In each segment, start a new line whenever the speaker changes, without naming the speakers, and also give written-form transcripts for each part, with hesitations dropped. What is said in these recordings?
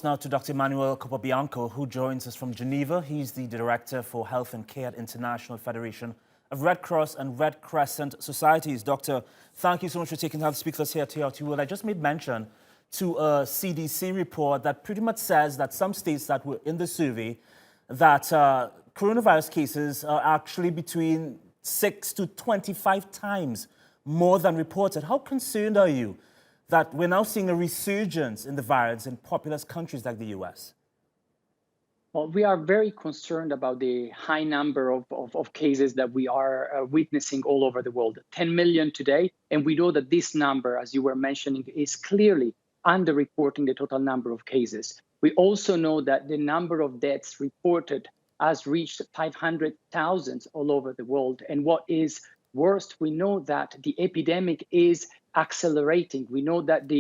now to Dr. Emanuele Capobianco, who joins us from Geneva. He's the Director for Health and Care at International Federation of Red Cross and Red Crescent Societies. Doctor, thank you so much for taking time to speak to us here at TRT World. I just made mention to a CDC report that pretty much says that some states that were in the survey, that coronavirus cases are actually between 6 to 25 times more than reported. How concerned are you that we're now seeing a resurgence in the virus in populous countries like the US?
Well, we are very concerned about the high number of cases that we are witnessing all over the world. 10 million today, and we know that this number, as you were mentioning, is clearly underreporting the total number of cases. We also know that the number of deaths reported has reached 500,000 all over the world. And what is worst, we know that the epidemic is accelerating. We know that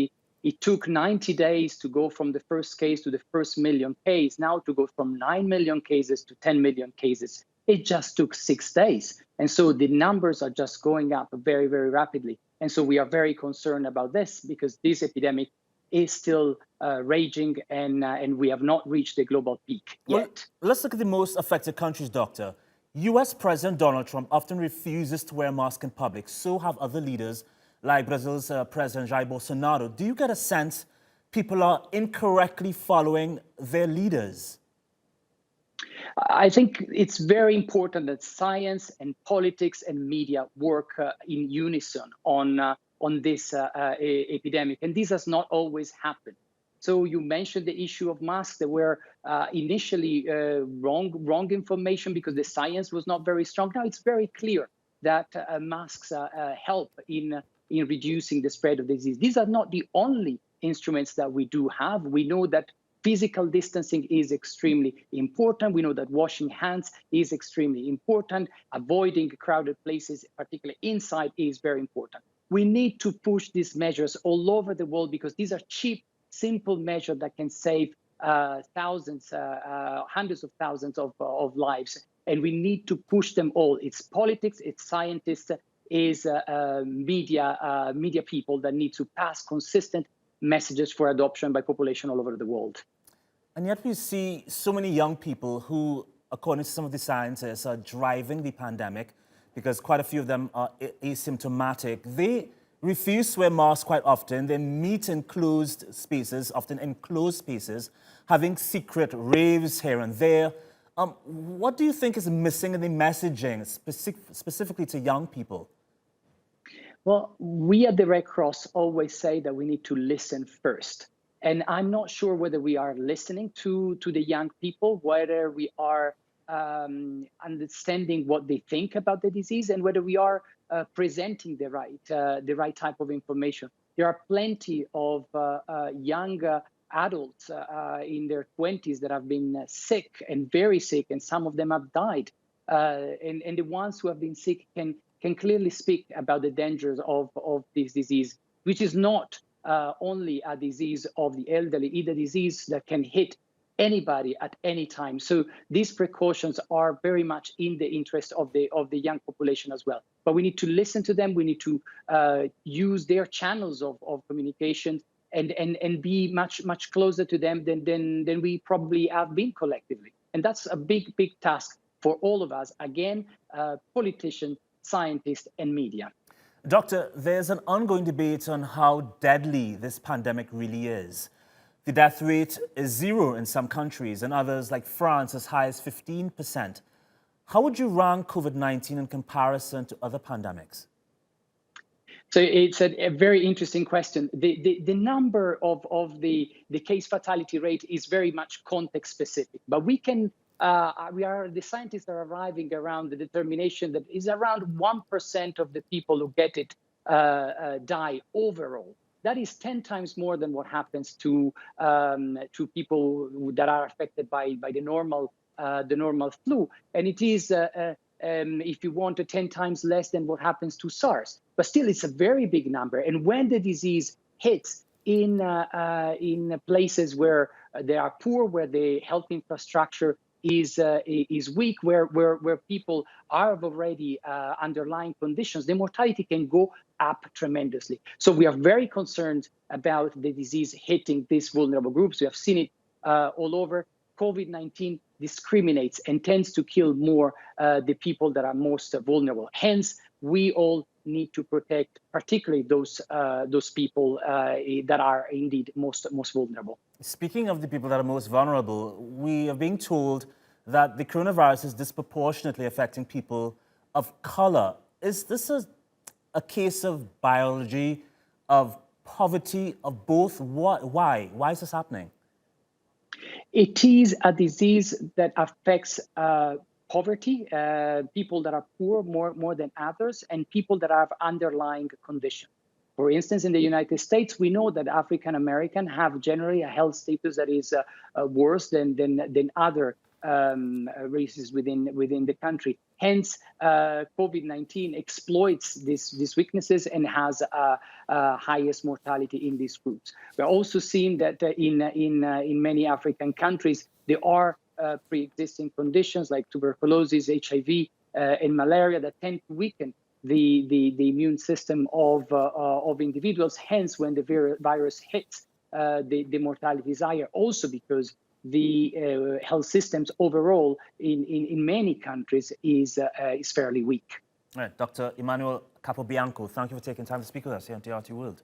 it took 90 days to go from the first case to the first million case, now to go from 9 million cases to 10 million cases. It just took 6 days. And so the numbers are just going up very, very rapidly. And so we are very concerned about this because this epidemic is still raging and we have not reached the global peak yet.
Well, let's look at the most affected countries, Doctor. US President Donald Trump often refuses to wear a mask in public. So have other leaders like Brazil's President Jair Bolsonaro. Do you get a sense people are incorrectly following their leaders?
I think it's very important that science and politics and media work in unison on this epidemic, and this has not always happened. So you mentioned the issue of masks. There were initially wrong information because the science was not very strong. Now it's very clear that masks help in reducing the spread of disease. These are not the only instruments that we do have. We know that physical distancing is extremely important. We know that washing hands is extremely important. Avoiding crowded places, particularly inside, is very important. We need to push these measures all over the world because these are cheap, simple measures that can save thousands, hundreds of thousands of lives. And we need to push them all. It's politics, it's scientists, is media people that need to pass consistent messages for adoption by population all over the world.
And yet we see so many young people who, according to some of the scientists, are driving the pandemic because quite a few of them are asymptomatic. They refuse to wear masks quite often. They meet in closed spaces, often enclosed spaces, having secret raves here and there. What do you think is missing in the messaging, specifically to young people?
Well, we at the Red Cross always say that we need to listen first. And I'm not sure whether we are listening to the young people, whether we are understanding what they think about the disease, and whether we are presenting the right type of information. There are plenty of young adults in their 20s that have been sick and very sick, and some of them have died. And the ones who have been sick can clearly speak about the dangers of this disease, which is not only a disease of the elderly, it's a disease that can hit anybody at any time. So these precautions are very much in the interest of the young population as well. But we need to listen to them. We need to use their channels of communication and be much closer to them than we probably have been collectively. And that's a big task for all of us. Again, politicians, scientists, and media.
Doctor, there's an ongoing debate on how deadly this pandemic really is. The death rate is 0 in some countries, and others, like France, as high as 15%. How would you rank COVID-19 in comparison to other pandemics?
So it's a very interesting question. The number of the case fatality rate is very much context specific, but the scientists are arriving around the determination that is around 1% of the people who get it die overall. That is 10 times more than what happens to people that are affected by the normal flu, and it is, if you want, 10 times less than what happens to SARS. But still, it's a very big number. And when the disease hits in places where they are poor, where the health infrastructure is weak, where people are already underlying conditions, the mortality can go up tremendously. So we are very concerned about the disease hitting these vulnerable groups. We have seen it all over. COVID-19 discriminates and tends to kill more the people that are most vulnerable. Hence, we all need to protect, particularly those people that are indeed most vulnerable.
Speaking of the people that are most vulnerable, we are being told that the coronavirus is disproportionately affecting people of color. Is this a case of biology, of poverty, of both? Why? Why is this happening?
It is a disease that affects poverty, people that are poor more than others, and people that have underlying conditions. For instance, in the United States, we know that African Americans have generally a health status that is worse than other races within the country. Hence, COVID-19 exploits these weaknesses and has highest mortality in these groups. We're also seeing that in many African countries, there are pre-existing conditions like tuberculosis, HIV, and malaria that tend to weaken the immune system of individuals. Hence, when the virus hits, the mortality is higher. Also because the health systems overall in many countries is fairly weak.
All right, Dr. Emanuele Capobianco, thank you for taking time to speak with us here on DRT World.